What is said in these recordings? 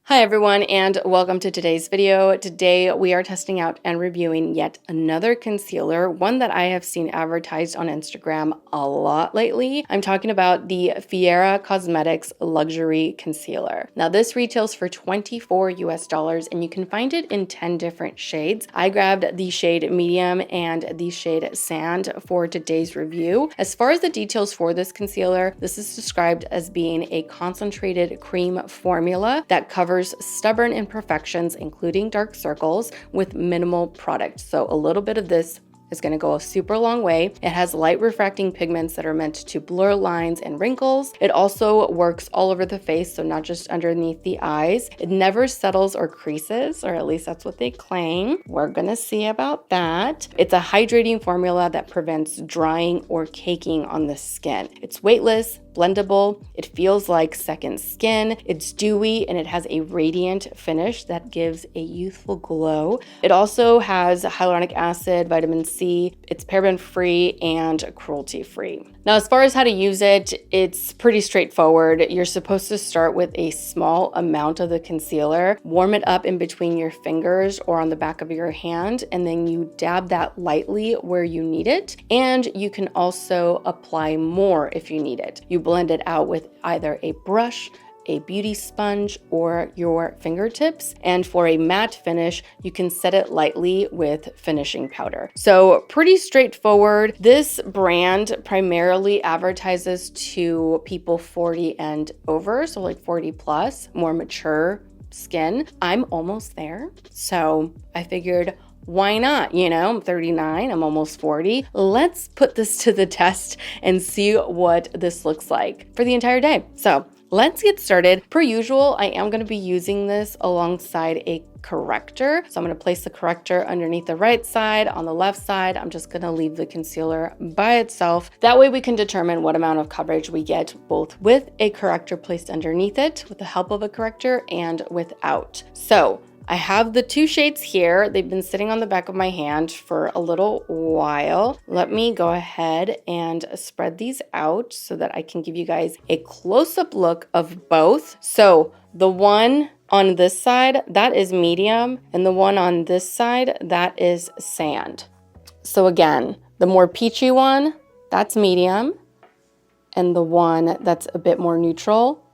Hi everyone, and welcome to today's video. Today we are testing out and reviewing yet another concealer, one that I have seen advertised on Instagram a lot lately. I'm talking about the Fiera Cosmetics Luxury Concealer. Now this retails for $24 US and you can find it in 10 different shades. I grabbed the shade medium and the shade sand for today's review. As far as the details for this concealer, this is described as being a concentrated cream formula that covers stubborn imperfections, including dark circles, with minimal product. So a little bit of this is going to go a super long way. It has light refracting pigments that are meant to blur lines and wrinkles. It also works all over the face, so not just underneath the eyes. It never settles or creases, or at least that's what they claim. We're going to see about that. It's a hydrating formula that prevents drying or caking on the skin. It's weightless, blendable, it feels like second skin, it's dewy, and it has a radiant finish that gives a youthful glow. It also has hyaluronic acid, vitamin C, it's paraben-free and cruelty-free. Now, as far as how to use it, it's pretty straightforward. You're supposed to start with a small amount of the concealer, warm it up in between your fingers or on the back of your hand, and then you dab that lightly where you need it. And you can also apply more if you need it. You blend it out with either a brush, a beauty sponge, or your fingertips. And for a matte finish, you can set it lightly with finishing powder. So pretty straightforward. This brand primarily advertises to people 40 and over, so like 40 plus, more mature skin. I'm almost there. So I figured, why not? You know, I'm 39, I'm almost 40. Let's put this to the test and see what this looks like for the entire day. So let's get started. Per usual, I am going to be using this alongside a corrector. So I'm going to place the corrector underneath the right side. On the left side, I'm just going to leave the concealer by itself. That way we can determine what amount of coverage we get both with a corrector placed underneath it, with the help of a corrector, and without. So I have the two shades here. They've been sitting on the back of my hand for a little while. Let me go ahead and spread these out so that I can give you guys a close-up look of both. So the one on this side, that is medium, and the one on this side, that is sand. So again, the more peachy one, that's medium, and the one that's a bit more neutral,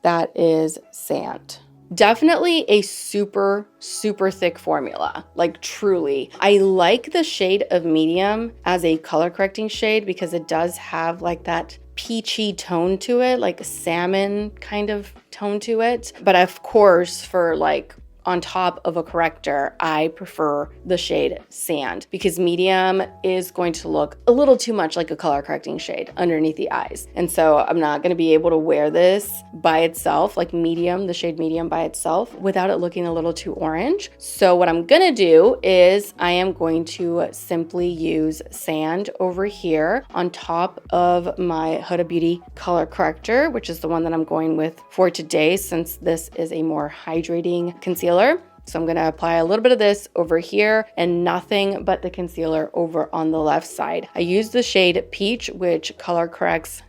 that is sand. Definitely a super thick formula, like truly. I like the shade of medium as a color correcting shade because it does have like that peachy tone to it, like a salmon kind of tone to it. But of course, for like on top of a corrector, I prefer the shade sand because medium is going to look a little too much like a color correcting shade underneath the eyes. And so I'm not going to be able to wear this by itself, like medium, the shade medium by itself, without it looking a little too orange. So what I'm going to do is I am going to simply use sand over here on top of my Huda Beauty color corrector, which is the one that I'm going with for today since this is a more hydrating concealer. So I'm going to apply a little bit of this over here and nothing but the concealer over on the left side. I use the shade Peach, which color corrects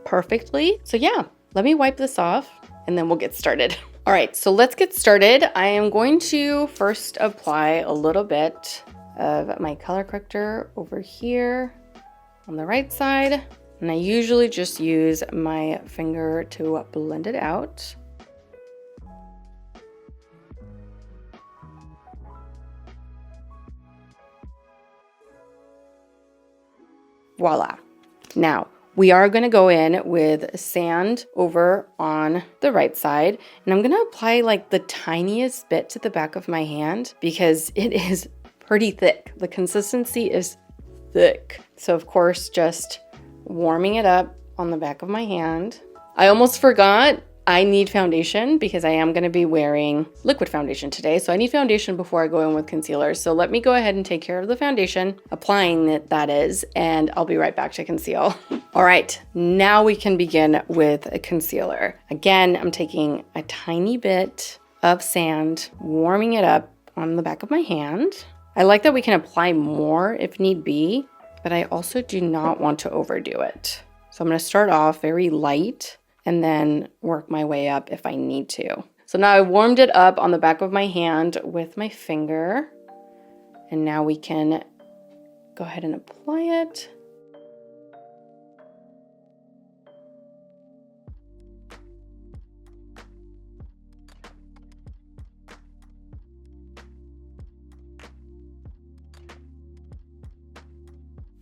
perfectly. So yeah, let me wipe this off and then we'll get started. All right, so let's get started. I am going to first apply a little bit of my color corrector over here on the right side. And I usually just use my finger to blend it out. Voila. Now, we are going to go in with sand over on the right side, and I'm going to apply like the tiniest bit to the back of my hand because it is pretty thick. The consistency is thick. So of course, just warming it up on the back of my hand. I almost forgot I need foundation because I am going to be wearing liquid foundation today. So I need foundation before I go in with concealer. So let me go ahead and take care of the foundation, applying it that is, and I'll be right back to conceal. All right, now we can begin with a concealer. Again, I'm taking a tiny bit of sand, warming it up on the back of my hand. I like that we can apply more if need be, but I also do not want to overdo it. So I'm going to start off very light and then work my way up if I need to. So now I warmed it up on the back of my hand with my finger. And now we can go ahead and apply it.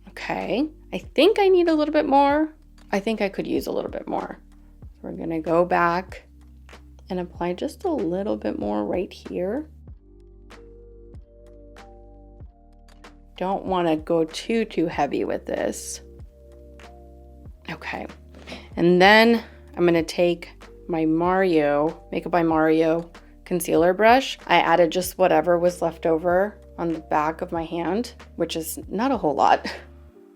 Okay, I think I need a little bit more. I think I could use a little bit more. So we're gonna go back and apply just a little bit more right here. Don't wanna go too heavy with this. Okay, and then I'm gonna take my Makeup by Mario concealer brush. I added just whatever was left over on the back of my hand, which is not a whole lot.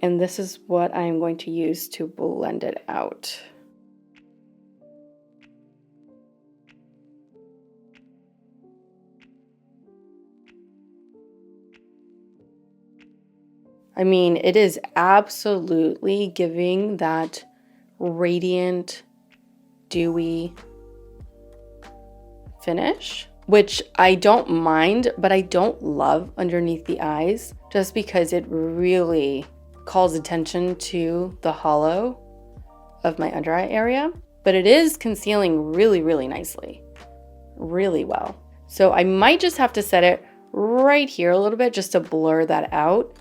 And this is what I'm going to use to blend it out. I mean, it is absolutely giving that radiant, dewy finish, which I don't mind, but I don't love underneath the eyes just because it really calls attention to the hollow of my under eye area, but it is concealing really nicely, really well. So I might just have to set it right here a little bit just to blur that out,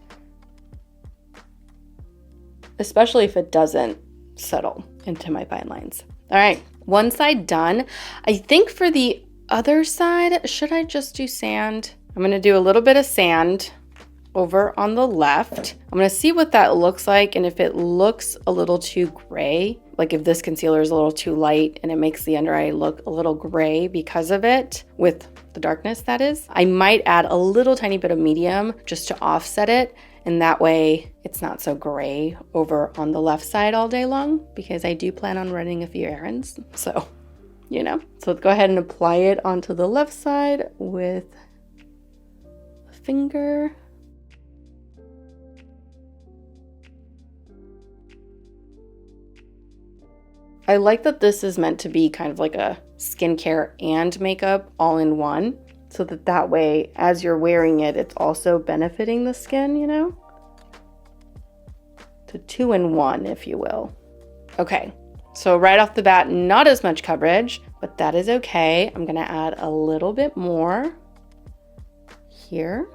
especially if it doesn't settle into my fine lines. All right, one side done. I think for the other side, should I just do sand? I'm gonna do a little bit of sand over on the left. I'm gonna see what that looks like, and if it looks a little too gray, like if this concealer is a little too light and it makes the under eye look a little gray because of it, with the darkness that is, I might add a little tiny bit of medium just to offset it, and that way it's not so gray over on the left side all day long, because I do plan on running a few errands, so you know. So let's go ahead and apply it onto the left side with a finger. I like that this is meant to be kind of like a skincare and makeup all in one, so that way, as you're wearing it, it's also benefiting the skin, you know? So 2 in 1, if you will. Okay, so right off the bat, not as much coverage, but that is okay. I'm gonna add a little bit more here.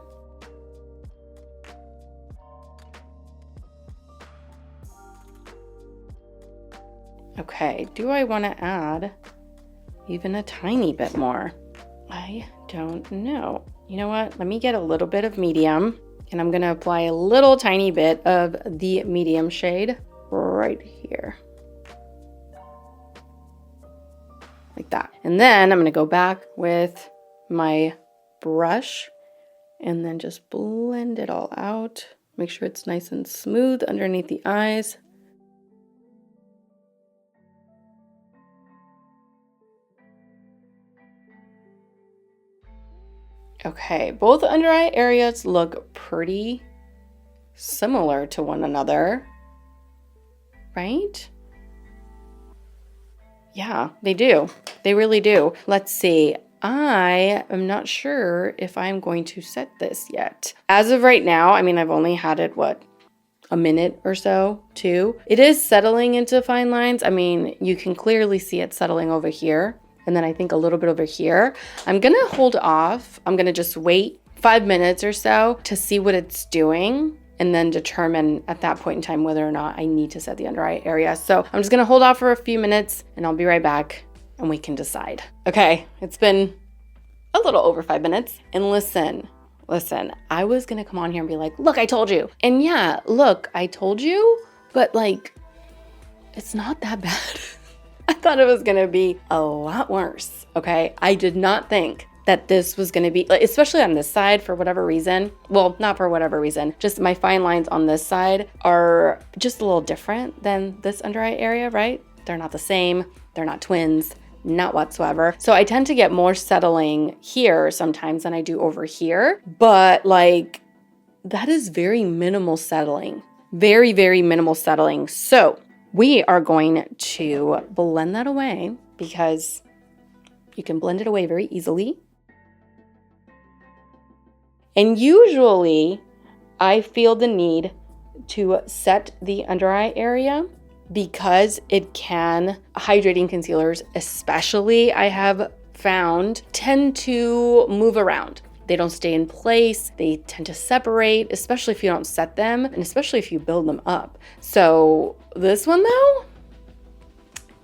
Okay, do I want to add even a tiny bit more? I don't know. You know what? Let me get a little bit of medium, and I'm going to apply a little tiny bit of the medium shade right here. Like that. And then I'm going to go back with my brush and then just blend it all out. Make sure it's nice and smooth underneath the eyes. Okay, both under eye areas look pretty similar to one another, right? Yeah, they do. They really do. Let's see. I am not sure if I'm going to set this yet. As of right now, I mean, I've only had it, what, a minute or so, 2. It is settling into fine lines. I mean, you can clearly see it settling over here. And then I think a little bit over here. I'm gonna hold off. I'm gonna just wait 5 minutes or so to see what it's doing, and then determine at that point in time whether or not I need to set the under eye area. So I'm just gonna hold off for a few minutes, and I'll be right back and we can decide. Okay, it's been a little over 5 minutes. And listen, I was gonna come on here and be like, look, I told you. And yeah, look, I told you, but like, it's not that bad. I thought it was gonna be a lot worse, okay? I did not think that this was gonna be, especially on this side, for whatever reason. Well, not for whatever reason, just my fine lines on this side are just a little different than this under eye area, right? They're not the same, they're not twins, not whatsoever. So I tend to get more settling here sometimes than I do over here, but like, that is very minimal settling, very minimal settling. So we are going to blend that away because You can blend it away very easily. And usually I feel the need to set the under eye area because hydrating concealers especially, I have found, tend to move around. They don't stay in place. They tend to separate, especially if you don't set them and especially if you build them up. So this one though,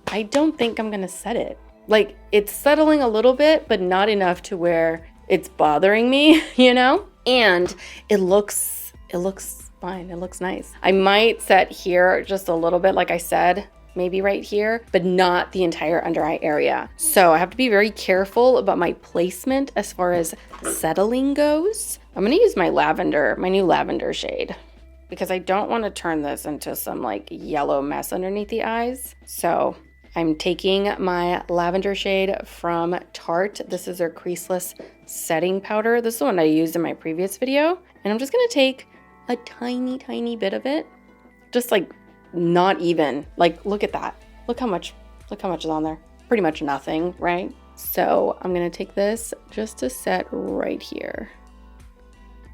I don't think I'm gonna set it. Like, it's settling a little bit, but not enough to where it's bothering me, you know? And it looks fine. It looks nice. I might set here just a little bit, like I said, maybe right here, but not the entire under eye area. So I have to be very careful about my placement as far as settling goes. I'm gonna use my new lavender shade, because I don't want to turn this into some like yellow mess underneath the eyes. So I'm taking my lavender shade from Tarte. This is their creaseless setting powder. This is the one I used in my previous video. And I'm just gonna take a tiny bit of it. Just like not even, like, look at that. Look how much is on there. Pretty much nothing, right? So I'm gonna take this just to set right here.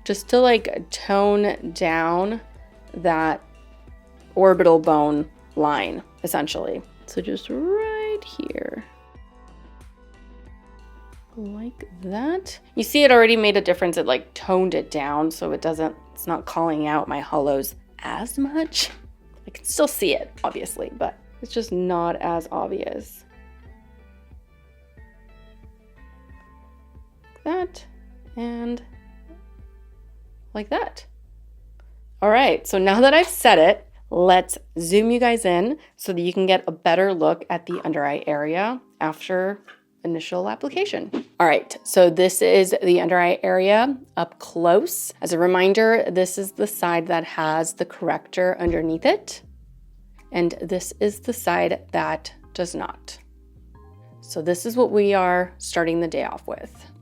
Just to like tone down that orbital bone line, essentially. So just right here. Like that. You see it already made a difference. It like toned it down so it's not calling out my hollows as much. I can still see it, obviously, but it's just not as obvious. Like that, and like that. All right, so now that I've set it, let's zoom you guys in so that you can get a better look at the under eye area after initial application. All right, so this is the under eye area up close. As a reminder, this is the side that has the corrector underneath it, and this is the side that does not. So this is what we are starting the day off with.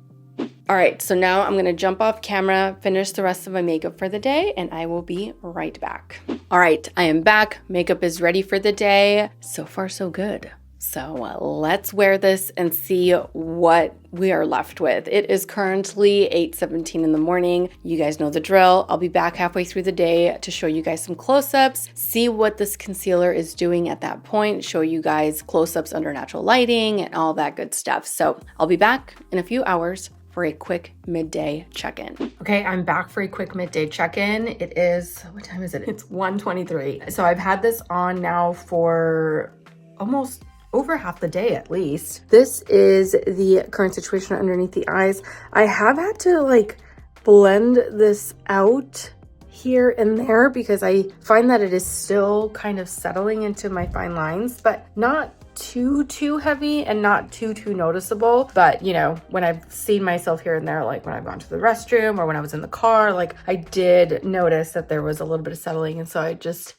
All right, so now I'm gonna jump off camera, finish the rest of my makeup for the day, and I will be right back. All right, I am back. Makeup is ready for the day. So far, so good. So let's wear this and see what we are left with. It is currently 8:17 in the morning. You guys know the drill. I'll be back halfway through the day to show you guys some close-ups, see what this concealer is doing at that point, show you guys close-ups under natural lighting and all that good stuff. So I'll be back in a few hours for a quick midday check-in. Okay, I'm back for a quick midday check-in. It is, what time is it? It's 1:23. So I've had this on now for almost over half the day at least. This is the current situation underneath the eyes. I have had to like blend this out here and there because I find that it is still kind of settling into my fine lines, but not too heavy and not too noticeable. But you know, when I've seen myself here and there, like when I've gone to the restroom or when I was in the car, like I did notice that there was a little bit of settling, and so I just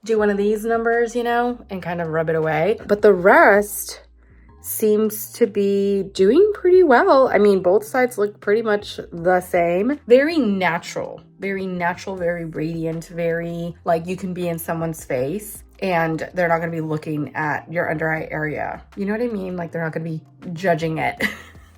do one of these numbers, you know, and kind of rub it away. But the rest seems to be doing pretty well. I mean, both sides look pretty much the same. Very natural, very radiant, very like you can be in someone's face and they're not going to be looking at your under eye area. You know what I mean? Like they're not going to be judging it.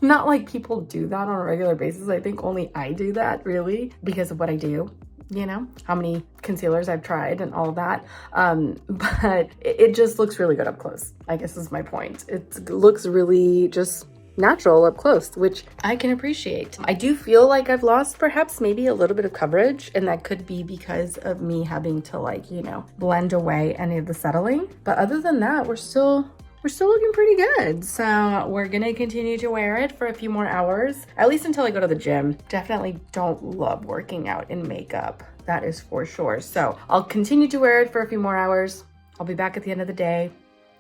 Not like people do that on a regular basis. I think only I do that really because of what I do. You know, how many concealers I've tried and all of that. But it just looks really good up close, I guess is my point. It looks really just natural up close, which I can appreciate. I do feel like I've lost perhaps maybe a little bit of coverage, and that could be because of me having to like, you know, blend away any of the settling. But other than that, we're still looking pretty good. So we're gonna continue to wear it for a few more hours, at least until I go to the gym. Definitely don't love working out in makeup, that is for sure. So I'll continue to wear it for a few more hours. I'll be back at the end of the day,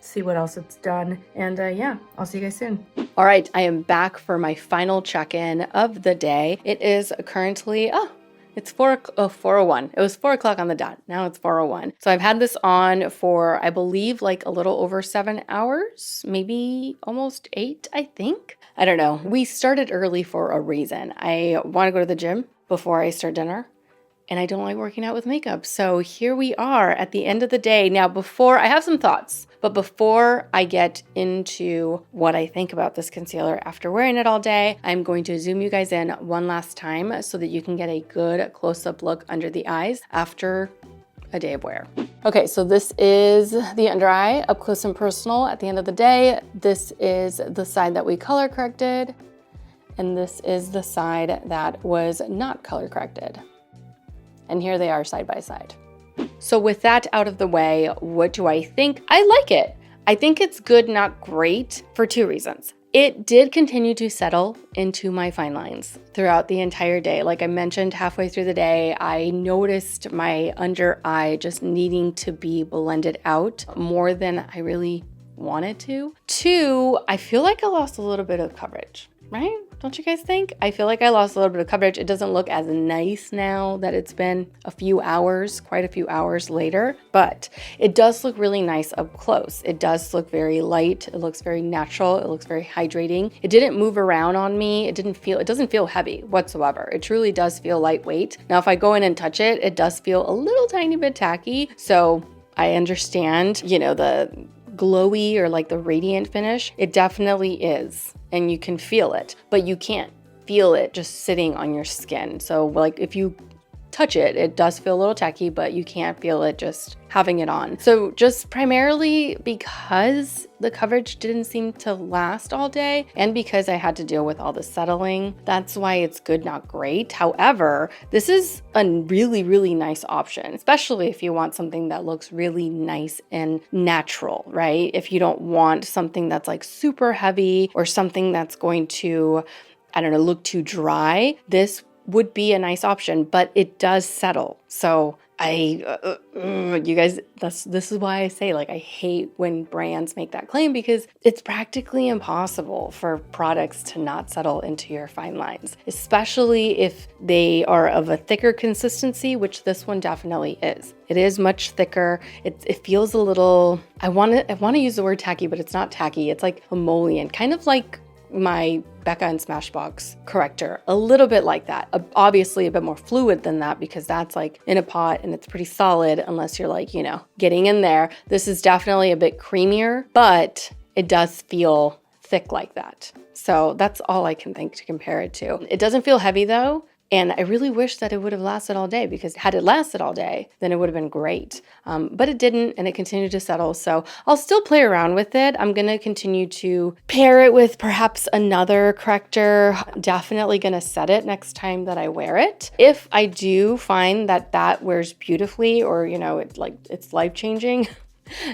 see what else it's done. And yeah, I'll see you guys soon. All right, I am back for my final check-in of the day. It is currently, it's 4:01. It was 4 o'clock on the dot. Now it's 4:01. So I've had this on for, I believe, like a little over 7 hours, maybe almost 8, I think. I don't know. We started early for a reason. I want to go to the gym before I start dinner. and I don't like working out with makeup. So here we are at the end of the day. Now, before I have some thoughts, but before I get into what I think about this concealer after wearing it all day, I'm going to zoom you guys in one last time so that you can get a good close-up look under the eyes after a day of wear. Okay, so this is the under eye up close and personal at the end of the day. This is the side that we color corrected, and this is the side that was not color corrected. And here they are side by side. So with that out of the way, what do I think? I like it. I think it's good, not great, for two reasons. It did continue to settle into my fine lines throughout the entire day. Like I mentioned, halfway through the day, I noticed my under eye just needing to be blended out more than I really wanted to. Two, I feel like I lost a little bit of coverage, right? Don't you guys think? I feel like I lost a little bit of coverage. It doesn't look as nice now that it's been a few hours, quite a few hours later, but it does look really nice up close. It does look very light. It looks very natural. It looks very hydrating. It didn't move around on me. It doesn't feel heavy whatsoever. It truly does feel lightweight. Now, if I go in and touch it, it does feel a little tiny bit tacky. So I understand, the glowy or like the radiant finish. It definitely is. And you can feel it, but you can't feel it just sitting on your skin. So like if you touch it, it does feel a little tacky, but you can't feel it just having it on. So just primarily because the coverage didn't seem to last all day and because I had to deal with all the settling, that's why it's good, not great. However, this is a really, really nice option, especially if you want something that looks really nice and natural, right? If you don't want something that's like super heavy or something that's going to, look too dry, this would be a nice option, but it does settle. So you guys, this is why I say, like, I hate when brands make that claim because it's practically impossible for products to not settle into your fine lines, especially if they are of a thicker consistency, which this one definitely is. It is much thicker. It feels a little, I want to use the word tacky, but it's not tacky. It's like emollient, kind of like my Becca and Smashbox corrector, a little bit like that. Obviously a bit more fluid than that because that's like in a pot and it's pretty solid unless you're like, getting in there. This is definitely a bit creamier, but it does feel thick like that. So that's all I can think to compare it to. It doesn't feel heavy though. And I really wish that it would have lasted all day because had it lasted all day, then it would have been great. But it didn't, and it continued to settle. So I'll still play around with it. I'm going to continue to pair it with perhaps another corrector. Definitely going to set it next time that I wear it. If I do find that wears beautifully or, it's life-changing,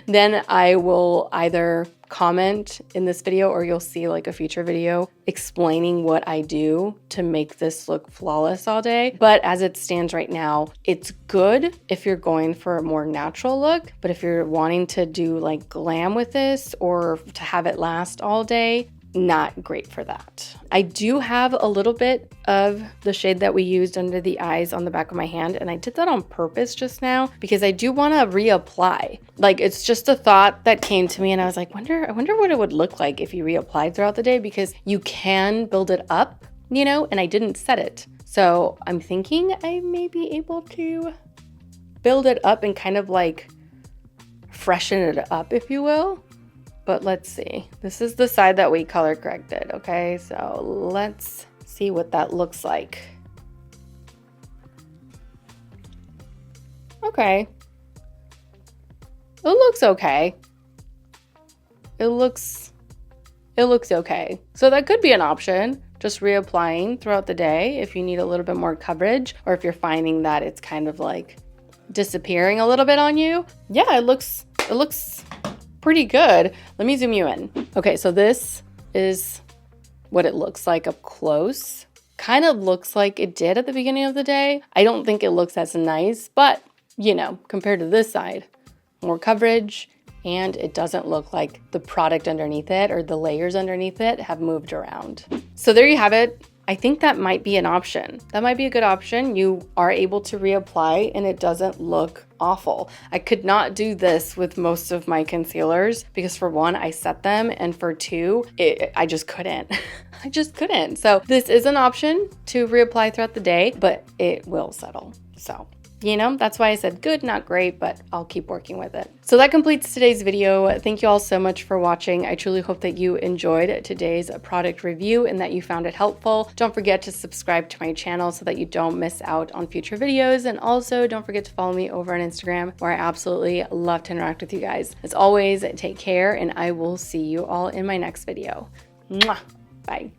then I will either comment in this video or you'll see like a future video explaining what I do to make this look flawless all day. But as it stands right now, it's good if you're going for a more natural look, but if you're wanting to do like glam with this or to have it last all day, not great for that. I do have a little bit of the shade that we used under the eyes on the back of my hand, and I did that on purpose just now because I do want to reapply. Like, it's just a thought that came to me and I was like, I wonder what it would look like if you reapplied throughout the day because you can build it up, and I didn't set it. So I'm thinking I may be able to build it up and kind of like freshen it up, if you will. But let's see. This is the side that we color corrected, okay? So let's see what that looks like. Okay. It looks okay. It looks okay. So that could be an option, just reapplying throughout the day if you need a little bit more coverage or if you're finding that it's kind of like disappearing a little bit on you. Yeah, it looks pretty good. Let me zoom you in. Okay, so this is what it looks like up close. Kind of looks like it did at the beginning of the day. I don't think it looks as nice, but compared to this side, more coverage, and it doesn't look like the product underneath it or the layers underneath it have moved around. So there you have it. I think that might be an option. That might be a good option. You are able to reapply and it doesn't look awful. I could not do this with most of my concealers because for one, I set them, and for two, I just couldn't. I just couldn't. So this is an option to reapply throughout the day, but it will settle. So, you know, that's why I said good, not great, but I'll keep working with it. So that completes today's video. Thank you all so much for watching. I truly hope that you enjoyed today's product review and that you found it helpful. Don't forget to subscribe to my channel so that you don't miss out on future videos. And also don't forget to follow me over on Instagram, where I absolutely love to interact with you guys. As always, take care, and I will see you all in my next video. Mwah! Bye.